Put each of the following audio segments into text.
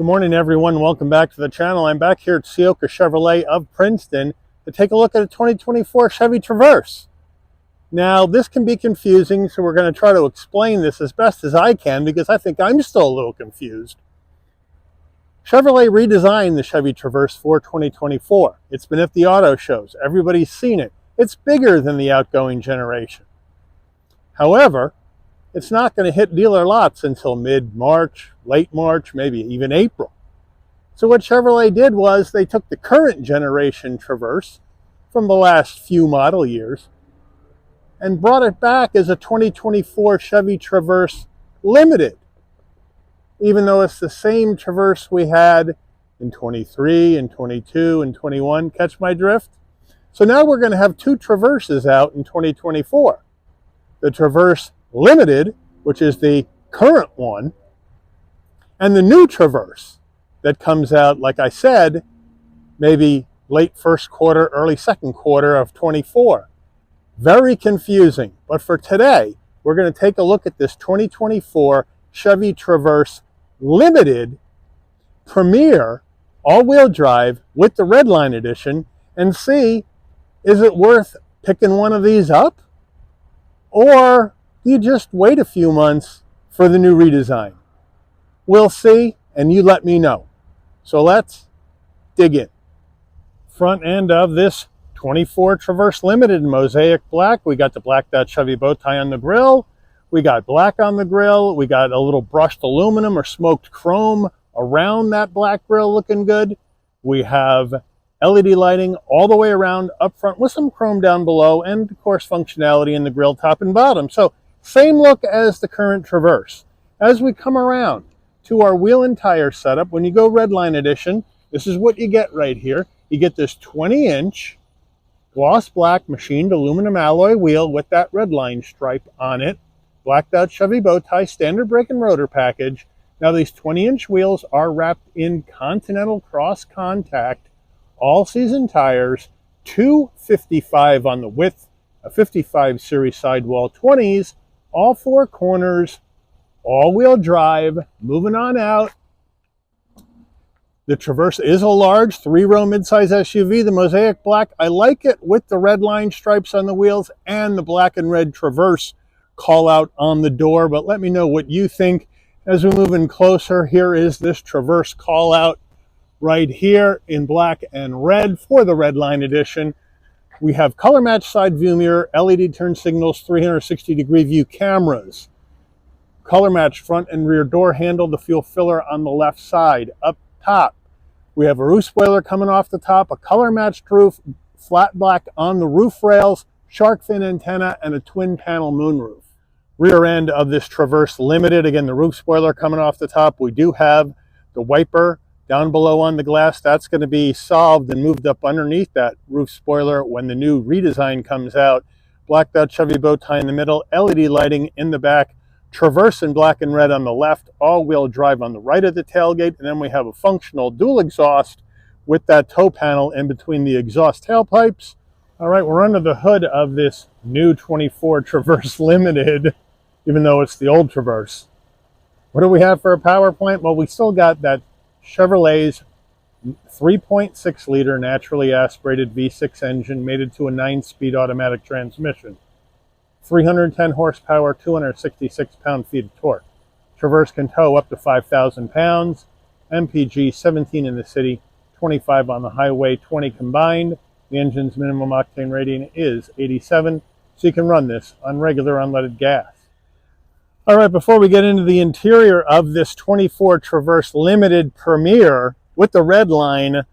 Good morning, everyone. Welcome back to the channel. I'm back here at Ciocca Chevrolet of Princeton to take a look at a 2024 Chevy Traverse. Now, this can be confusing, so we're going to try to explain this as best as I can because I think I'm still a little confused. Chevrolet redesigned the Chevy Traverse for 2024. It's been at the auto shows. Everybody's seen it. It's bigger than the outgoing generation. However, it's not going to hit dealer lots until mid-March, late March, maybe even April. So what Chevrolet did was they took the current generation Traverse from the last few model years and brought it back as a 2024 Chevy Traverse Limited, even though it's the same Traverse we had in 23 and 22 and 21. Catch my drift? So now we're going to have two Traverses out in 2024. The Traverse Limited, which is the current one, and the new Traverse that comes out, like I said, maybe late first quarter, early second quarter of 24. Very confusing, but for today, we're going to take a look at this 2024 Chevy Traverse Limited Premier all-wheel drive with the Redline Edition and see, is it worth picking one of these up? Or you just wait a few months for the new redesign? We'll see, and you let me know. So let's dig in. Front end of this 24 Traverse Limited in Mosaic Black. We got the blacked out Chevy bow tie on the grille. We got black on the grille. We got a little brushed aluminum or smoked chrome around that black grille looking good. We have LED lighting all the way around up front with some chrome down below and, of course, functionality in the grille top and bottom. So same look as the current Traverse. As we come around to our wheel and tire setup, when you go Redline Edition, this is what you get right here. You get this 20-inch gloss black machined aluminum alloy wheel with that Redline stripe on it. Blacked out Chevy bow tie, standard brake and rotor package. Now these 20-inch wheels are wrapped in Continental Cross Contact all-season tires, 255 on the width, a 55 series sidewall 20s, all four corners, all-wheel drive. Moving on out, the Traverse is a large three-row midsize SUV. The Mosaic Black, I like it with the red line stripes on the wheels and the black and red Traverse call out on the door, but let me know what you think as we move in closer. Here is this Traverse call out right here in black and red for the Redline Edition. We have color match side view mirror, LED turn signals, 360-degree view cameras, color match front and rear door handle, the fuel filler on the left side. Up top, we have a roof spoiler coming off the top, a color matched roof, flat black on the roof rails, shark fin antenna, and a twin panel moonroof. Rear end of this Traverse Limited, again, the roof spoiler coming off the top. We do have the wiper down below on the glass. That's going to be solved and moved up underneath that roof spoiler when the new redesign comes out. Blacked out Chevy bow tie in the middle, LED lighting in the back, Traverse in black and red on the left, all-wheel drive on the right of the tailgate, and then we have a functional dual exhaust with that tow panel in between the exhaust tailpipes. All right, we're under the hood of this new 24 Traverse Limited, even though it's the old Traverse. What do we have for a power plant? Well, we still got that Chevrolet's 3.6 liter naturally aspirated V6 engine mated to a 9-speed automatic transmission. 310 horsepower, 266 pound-feet of torque. Traverse can tow up to 5,000 pounds. MPG 17 in the city, 25 on the highway, 20 combined. The engine's minimum octane rating is 87, so you can run this on regular unleaded gas. All right, before we get into the interior of this 24 Traverse Limited Premier with the Redline,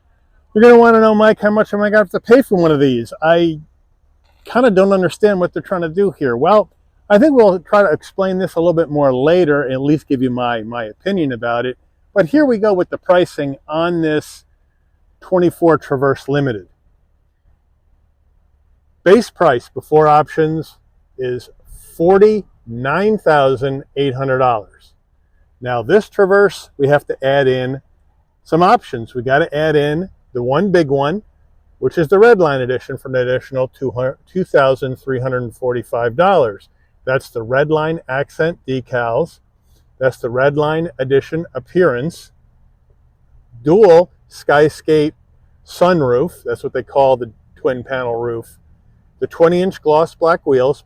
you're going to want to know, Mike, how much am I going to have to pay for one of these? I kind of don't understand what they're trying to do here. Well, I think we'll try to explain this a little bit more later, and at least give you my opinion about it. But here we go with the pricing on this 24 Traverse Limited. Base price before options is $49,800. Now this Traverse, we have to add in some options. We got to add in the one big one, which is the Redline Edition, for an additional $2,345. That's the Redline accent decals. That's the Redline Edition appearance. dual skyscape sunroof. That's what they call the twin panel roof. The 20-inch gloss black wheels,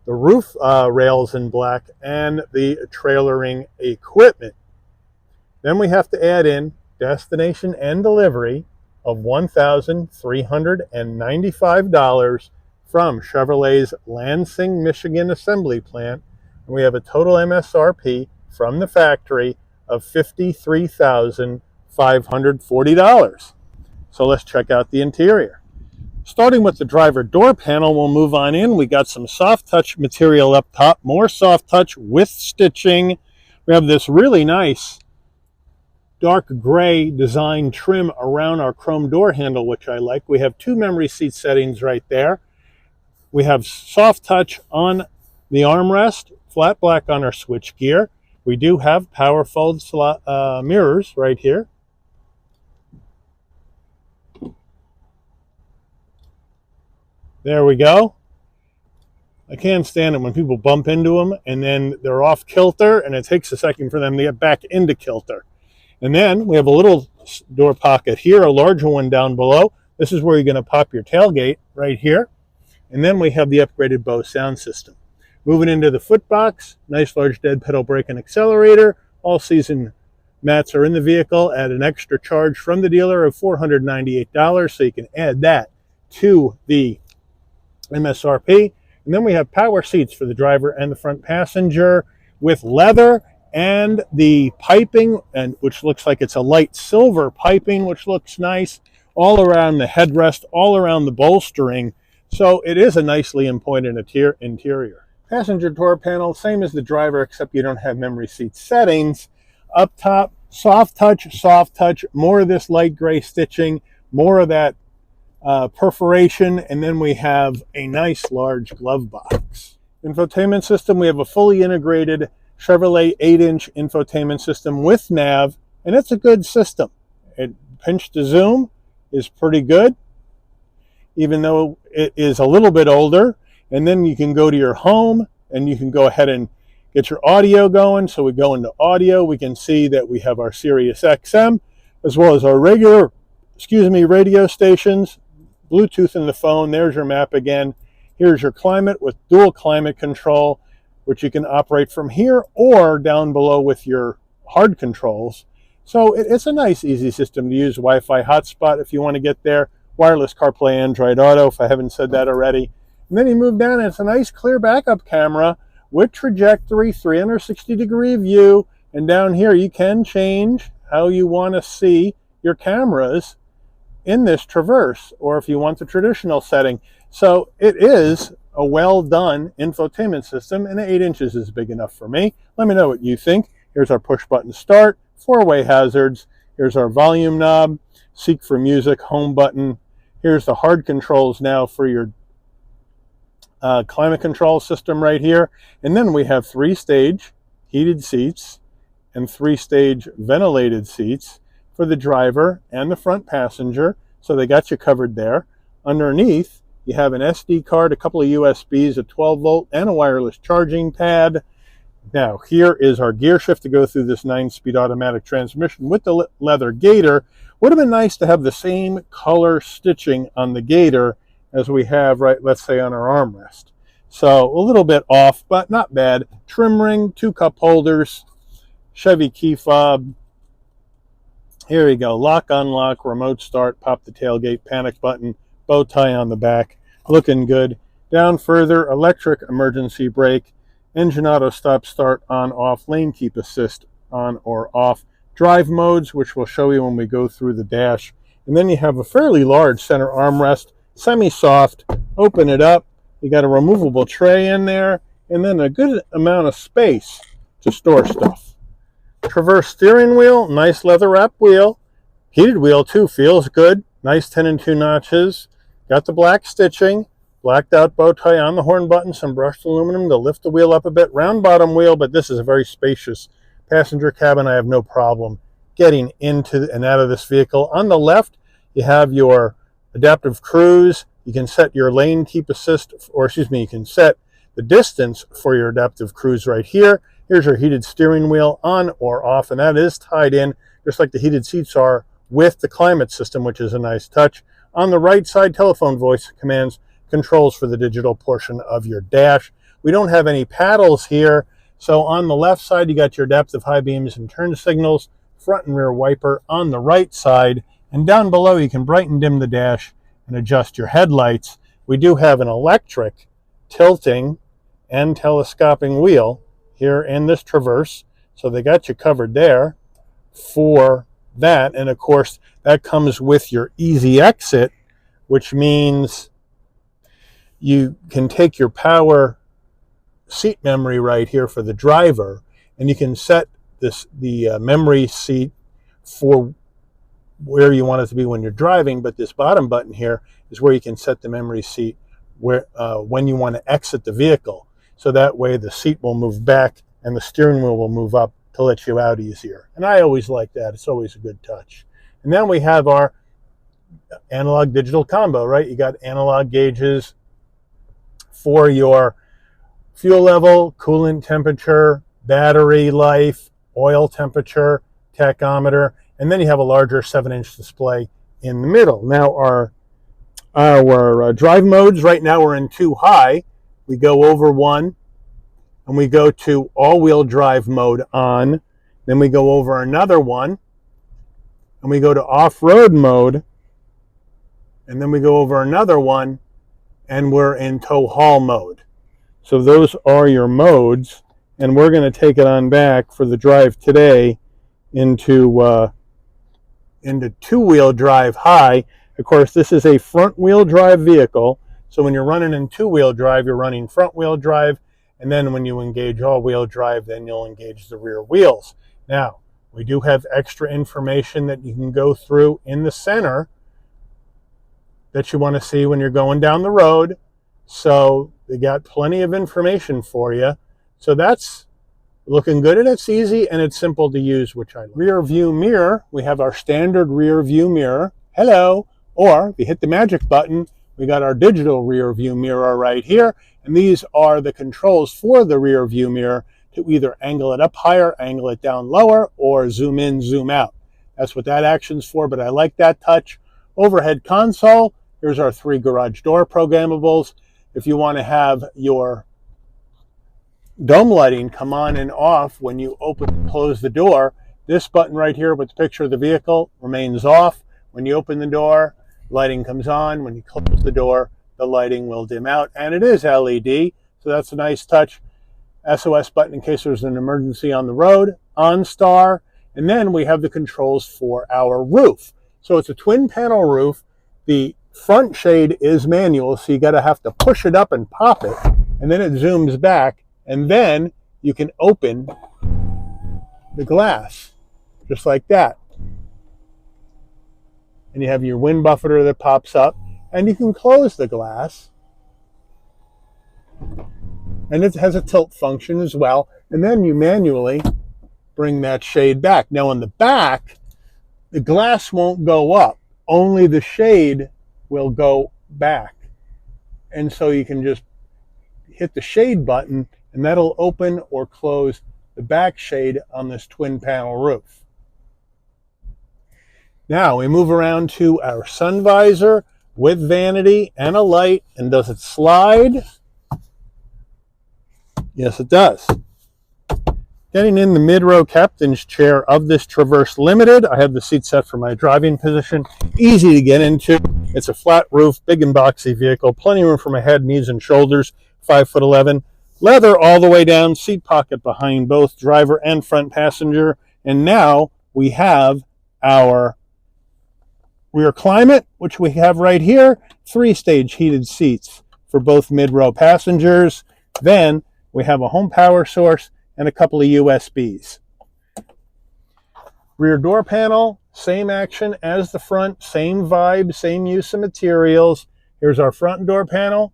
the roof rails in black, and the trailering equipment. Then we have to add in destination and delivery of $1,395 from Chevrolet's Lansing, Michigan assembly plant. And we have a total MSRP from the factory of $53,540. So let's check out the interior. Starting with the driver door panel, we'll move on in. We got some soft touch material up top, more soft touch with stitching. We have this really nice dark gray design trim around our chrome door handle, which I like. We have 2 memory seat settings right there. We have soft touch on the armrest, flat black on our switch gear. We do have power fold mirrors right here. There we go. I can't stand it when people bump into them and then they're off kilter and it takes a second for them to get back into kilter. And then we have a little door pocket here, a larger one down below. This is where you're going to pop your tailgate right here. And then we have the upgraded Bose sound system. Moving into the foot box, nice large dead pedal brake and accelerator. All season mats are in the vehicle at an extra charge from the dealer of $498, so you can add that to the MSRP. And then we have power seats for the driver and the front passenger with leather and the piping, and which looks like it's a light silver piping, which looks nice all around the headrest, all around the bolstering. So it is a nicely appointed interior. Passenger door panel, same as the driver, except you don't have memory seat settings. Up top, soft touch, more of this light gray stitching, more of that perforation, and then we have a nice large glove box. Infotainment system, we have a fully integrated Chevrolet 8-inch infotainment system with nav, and it's a good system. Pinch to zoom is pretty good, even though it is a little bit older. And then you can go to your home and you can go ahead and get your audio going. So we go into audio, we can see that we have our Sirius XM as well as our radio stations, Bluetooth in the phone. There's your map again. Here's your climate with dual climate control, which you can operate from here or down below with your hard controls. So it's a nice, easy system to use. Wi-Fi hotspot if you want to get there. Wireless CarPlay, Android Auto, if I haven't said that already. And then you move down, and it's a nice clear backup camera with trajectory, 360-degree view. And down here, you can change how you want to see your cameras in this Traverse, or if you want the traditional setting. So it is a well-done infotainment system, and 8 inches is big enough for me. Let me know what you think. Here's our push-button start, 4-way hazards. Here's our volume knob, seek for music, home button. Here's the hard controls now for your climate control system right here. And then we have 3-stage heated seats and 3-stage ventilated seats for the driver and the front passenger. So they got you covered there. Underneath, you have an SD card, a couple of USBs, a 12-volt, and a wireless charging pad. Now, here is our gear shift to go through this 9-speed automatic transmission with the leather gator. Would have been nice to have the same color stitching on the gator as we have, right, let's say, on our armrest. So a little bit off, but not bad. Trim ring, 2 cup holders, Chevy key fob. Here you go, lock, unlock, remote start, pop the tailgate, panic button, bow tie on the back, looking good. Down further, electric emergency brake, engine auto stop start on off, lane keep assist on or off, drive modes, which we'll show you when we go through the dash. And then you have a fairly large center armrest, semi-soft. Open it up, you got a removable tray in there, and then a good amount of space to store stuff. Traverse steering wheel, nice leather wrap wheel, heated wheel too, feels good, nice 10 and 2 notches. Got the black stitching, blacked out bow tie on the horn button, some brushed aluminum to lift the wheel up a bit, round bottom wheel, but this is a very spacious passenger cabin. I have no problem getting into and out of this vehicle. On the left, you have your adaptive cruise. You can set your lane keep assist, or you can set the distance for your adaptive cruise right here. Here's your heated steering wheel on or off, and that is tied in just like the heated seats are with the climate system, which is a nice touch. On the right side, telephone voice commands, controls for the digital portion of your dash. We don't have any paddles here, so on the left side you got your depth of high beams and turn signals, front and rear wiper on the right side, and down below you can brighten dim the dash and adjust your headlights. We do have an electric tilting and telescoping wheel here in this Traverse, so they got you covered there for that. And of course that comes with your easy exit, which means you can take your power seat memory right here for the driver, and you can set the memory seat for where you want it to be when you're driving, but this bottom button here is where you can set the memory seat where when you want to exit the vehicle. So that way the seat will move back and the steering wheel will move up to let you out easier. And I always like that. It's always a good touch. And then we have our analog digital combo, right? You got analog gauges for your fuel level, coolant temperature, battery life, oil temperature, tachometer, and then you have a larger 7-inch display in the middle. Now our drive modes, right now we're in 2 high. We go over 1 and we go to all-wheel drive mode on. Then we go over another 1 and we go to off-road mode. And then we go over another 1 and we're in tow haul mode. So those are your modes, and we're going to take it on back for the drive today into two-wheel drive high. Of course, this is a front-wheel drive vehicle, so when you're running in two-wheel drive, you're running front-wheel drive, and then when you engage all-wheel drive, then you'll engage the rear wheels. Now, we do have extra information that you can go through in the center that you want to see when you're going down the road. So they got plenty of information for you. So that's looking good, and it's easy and it's simple to use, which I like. Rear view mirror, we have our standard rear view mirror. Hello. Or if you hit the magic button, we got our digital rear view mirror right here. And these are the controls for the rear view mirror to either angle it up higher, angle it down lower, or zoom in, zoom out. That's what that action's for, but I like that touch. Overhead console, here's our 3 garage door programmables. If you want to have your dome lighting come on and off when you open and close the door, this button right here with the picture of the vehicle remains off. When you open the door, lighting comes on. When you close the door, the lighting will dim out, and it is LED, so that's a nice touch. SOS button in case there's an emergency on the road, OnStar, and then we have the controls for our roof. So it's a twin panel roof. The front shade is manual, so you have to push it up and pop it, and then it zooms back, and then you can open the glass just like that. And you have your wind buffeter that pops up, and you can close the glass. And it has a tilt function as well, and then you manually bring that shade back. Now on the back, the glass won't go up, only the shade will go back. And so you can just hit the shade button and that'll open or close the back shade on this twin panel roof. Now we move around to our sun visor with vanity and a light. And does it slide? Yes, it does. Getting in the mid-row captain's chair of this Traverse Limited. I have the seat set for my driving position. Easy to get into. It's a flat roof, big and boxy vehicle. Plenty of room for my head, knees, and shoulders. 5'11". Leather all the way down. Seat pocket behind both driver and front passenger. And now we have our rear climate, which we have right here. 3-stage heated seats for both mid-row passengers. Then we have a home power source and a couple of USBs. Rear door panel, same action as the front, same vibe, same use of materials. Here's our front door panel.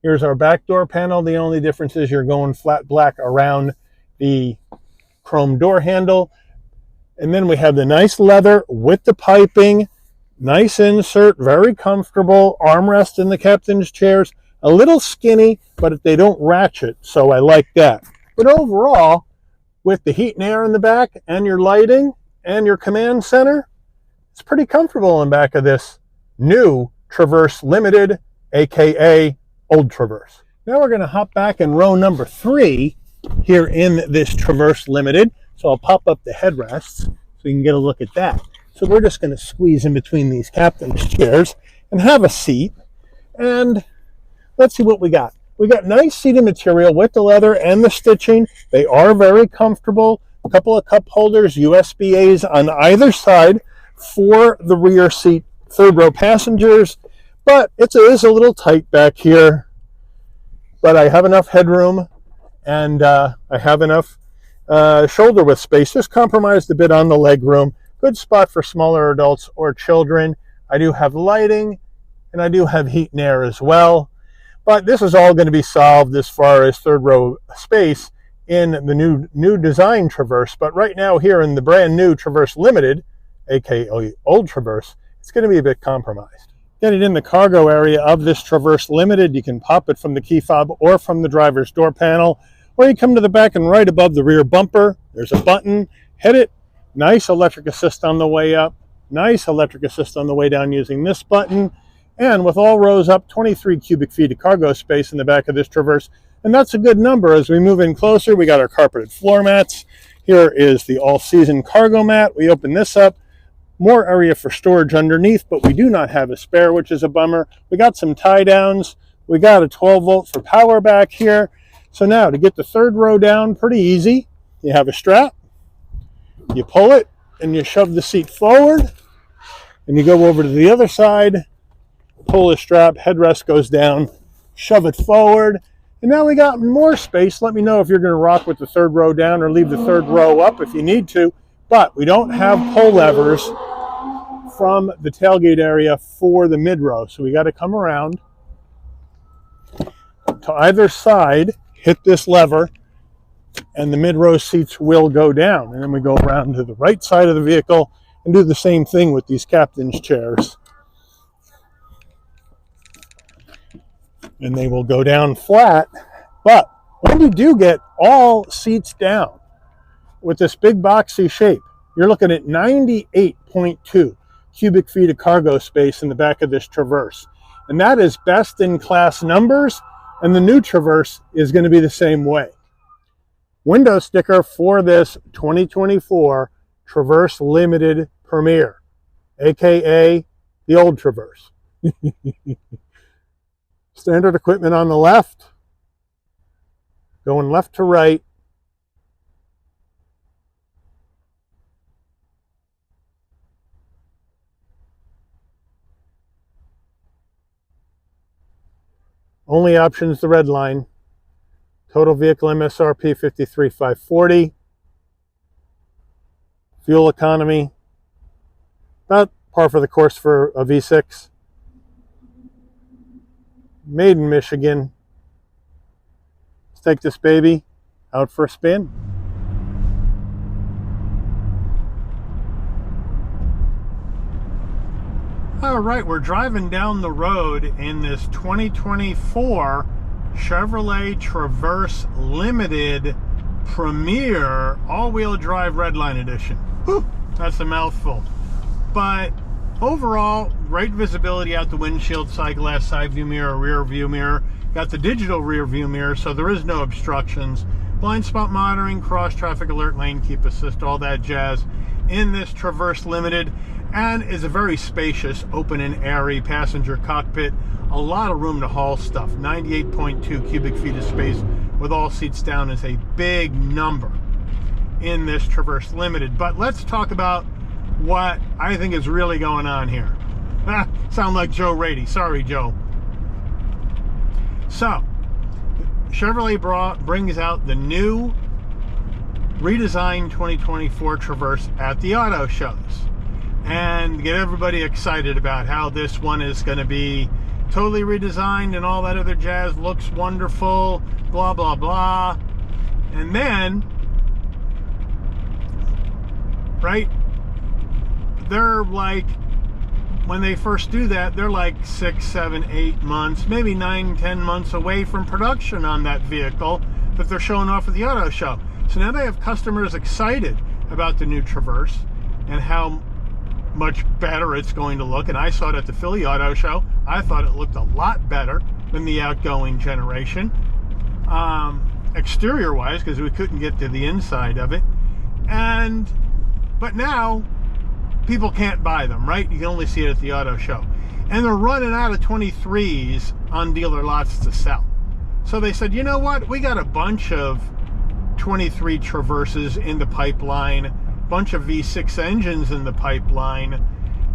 Here's our back door panel. The only difference is you're going flat black around the chrome door handle. And then we have the nice leather with the piping, nice insert, very comfortable, armrest in the captain's chairs. A little skinny, but they don't ratchet, so I like that. But overall, with the heat and air in the back and your lighting and your command center. It's pretty comfortable in back of this new Traverse Limited, aka old Traverse. Now we're going to hop back in row number 3 here in this Traverse Limited. So I'll pop up the headrests so you can get a look at that. So we're just going to squeeze in between these captain's chairs and have a seat. And let's see what we got. We got nice seating material with the leather and the stitching. They are very comfortable. A couple of cup holders, USB-A's on either side for the rear seat, third row passengers. But it is a little tight back here. But I have enough headroom and I have enough shoulder width space. Just compromised a bit on the leg room. Good spot for smaller adults or children. I do have lighting and I do have heat and air as well. But this is all going to be solved as far as third row space in the new design Traverse. But right now here in the brand new Traverse Limited, aka old Traverse, it's going to be a bit compromised. Get it in the cargo area of this Traverse Limited. You can pop it from the key fob or from the driver's door panel, or you come to the back and right above the rear bumper, there's a button, hit it, nice electric assist on the way up, nice electric assist on the way down using this button. And with all rows up, 23 cubic feet of cargo space in the back of this Traverse. And that's a good number. As we move in closer, we got our carpeted floor mats. Here is the all-season cargo mat. We open this up. More area for storage underneath, but we do not have a spare, which is a bummer. We got some tie downs. We got a 12 volt for power back here. So now to get the third row down, pretty easy. You have a strap. You pull it and you shove the seat forward. And you go over to the other side. Pull the strap, headrest goes down, shove it forward, and now we got more space. Let me know if you're going to rock with the third row down or leave the third row up if you need to, but we don't have pull levers from the tailgate area for the mid row, so we got to come around to either side, hit this lever, and the mid row seats will go down. And then we go around to the right side of the vehicle and do the same thing with these captain's chairs. And they will go down flat. But when you do get all seats down with this big boxy shape, you're looking at 98.2 cubic feet of cargo space in the back of this Traverse. And that is best in class numbers, and the new Traverse is going to be the same way. Window sticker for this 2024 Traverse Limited Premier, aka the old Traverse. Standard equipment on the left, going left to right. Only options the red line. Total vehicle MSRP $53,540. Fuel economy, about par for the course for a V6. Made in Michigan. Let's take this baby out for a spin. All right, we're driving down the road in this 2024 Chevrolet Traverse Limited Premier all-wheel drive Redline Edition. Whew, that's a mouthful. But overall, great visibility out the windshield, side glass, side view mirror, rear view mirror. Got the digital rear view mirror, so there is no obstructions. Blind spot monitoring, cross traffic alert, lane keep assist, all that jazz in this Traverse Limited. And is a very spacious, open and airy passenger cockpit. A lot of room to haul stuff. 98.2 cubic feet of space with all seats down is a big number in this Traverse Limited. But let's talk about what I think is really going on here. Sound like Joe Rady. Sorry, Joe. So, Chevrolet brings out the new redesigned 2024 Traverse at the auto shows. And get everybody excited about how this one is going to be totally redesigned and all that other jazz. Looks wonderful, blah, blah, blah. And then, right, they're like, when they first do that, they're like 6, 7, 8 months, maybe 9, 10 months away from production on that vehicle that they're showing off at the auto show. So now they have customers excited about the new Traverse. and how much better it's going to look. And I saw it at the Philly Auto Show. I thought it looked a lot better than the outgoing generation, exterior wise, because we couldn't get to the inside of it. But now people can't buy them, right? You can only see it at the auto show, and they're running out of 23s on dealer lots to sell. So they said, you know what, we got a bunch of 23 Traverses in the pipeline, bunch of V6 engines in the pipeline.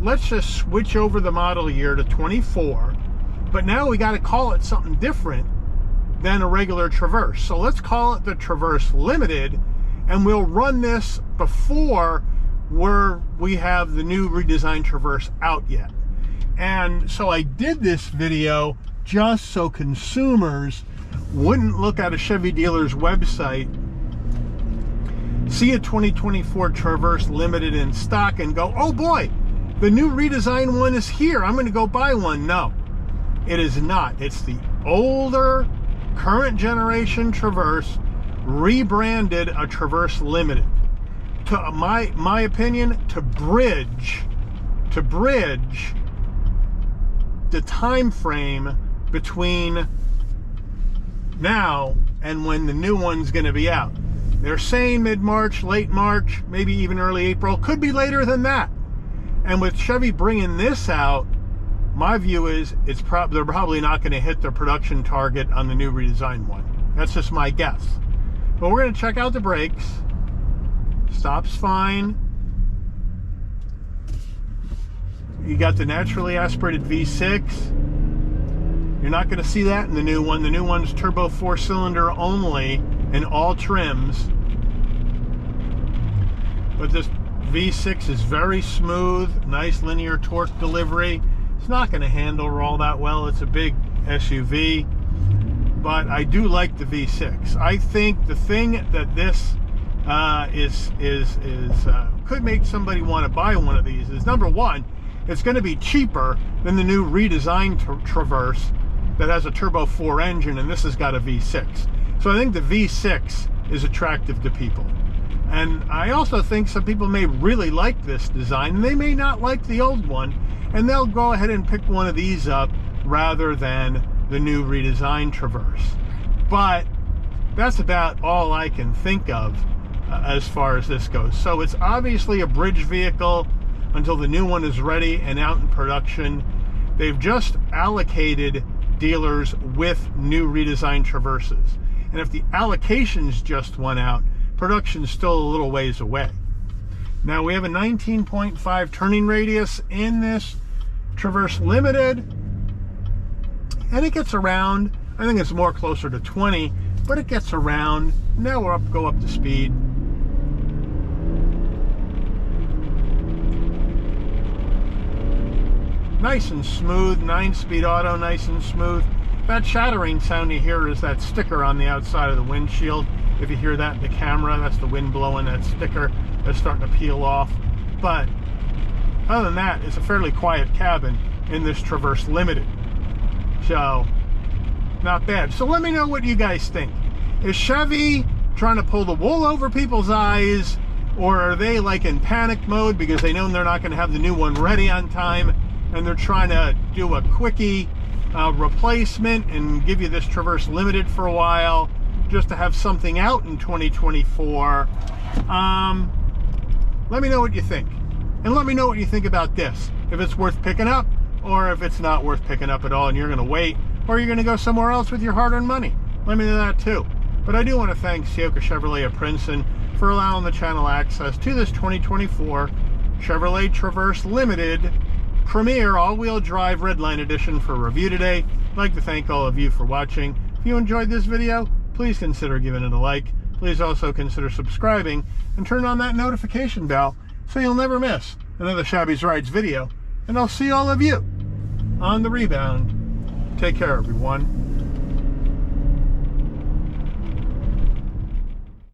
Let's just switch over the model year to 24, but now we got to call it something different than a regular Traverse. So let's call it the Traverse Limited, and we'll run this before we have the new redesigned Traverse out yet. And so I did this video just so consumers wouldn't look at a Chevy dealer's website, see a 2024 Traverse Limited in stock, and go, oh boy, the new redesigned one is here, I'm going to go buy one. No, it is not. It's the older, current generation Traverse rebranded a Traverse Limited. To my opinion, to bridge the time frame between now and when the new one's going to be out. They're saying mid-March, late March, maybe even early April. Could be later than that. And with Chevy bringing this out, my view is they're probably not going to hit their production target on the new redesigned one. That's just my guess. But we're going to check out the brakes. Stops fine. You got the naturally aspirated V6. You're not going to see that in the new one. The new one's turbo 4-cylinder only in all trims. But this V6 is very smooth, nice linear torque delivery. It's not going to handle all that well. It's a big SUV. But I do like the V6. I think the thing that this could make somebody want to buy one of these is, number one, it's going to be cheaper than the new redesigned Traverse that has a turbo 4 engine, and this has got a V6. So I think the V6 is attractive to people. And I also think some people may really like this design, and they may not like the old one, and they'll go ahead and pick one of these up rather than the new redesigned Traverse. But that's about all I can think of as far as this goes. So it's obviously a bridge vehicle until the new one is ready and out in production. They've just allocated dealers with new redesigned Traverses. And if the allocations just went out, production's still a little ways away. Now we have a 19.5 turning radius in this Traverse Limited, and it gets around, I think it's more closer to 20, but it gets around. Now we'll go up to speed. Nice and smooth, 9-speed auto, nice and smooth. That shattering sound you hear is that sticker on the outside of the windshield. If you hear that in the camera, that's the wind blowing that sticker that's starting to peel off. But other than that, it's a fairly quiet cabin in this Traverse Limited. So, not bad. So let me know what you guys think. Is Chevy trying to pull the wool over people's eyes, or are they like in panic mode because they know they're not going to have the new one ready on time, and they're trying to do a quickie replacement and give you this Traverse Limited for a while just to have something out in 2024? Let me know what you think, and let me know what you think about this, if it's worth picking up or if it's not worth picking up at all and you're going to wait, or you're going to go somewhere else with your hard-earned money. Let me know that too. But I do want to thank Ciocca Chevrolet of Princeton for allowing the channel access to this 2024 Chevrolet Traverse Limited Premier all-wheel drive Redline Edition for review today. I'd like to thank all of you for watching. If you enjoyed this video, please consider giving it a like. Please also consider subscribing and turn on that notification bell so you'll never miss another Shabby's Rides video. And I'll see all of you on the rebound. Take care, everyone.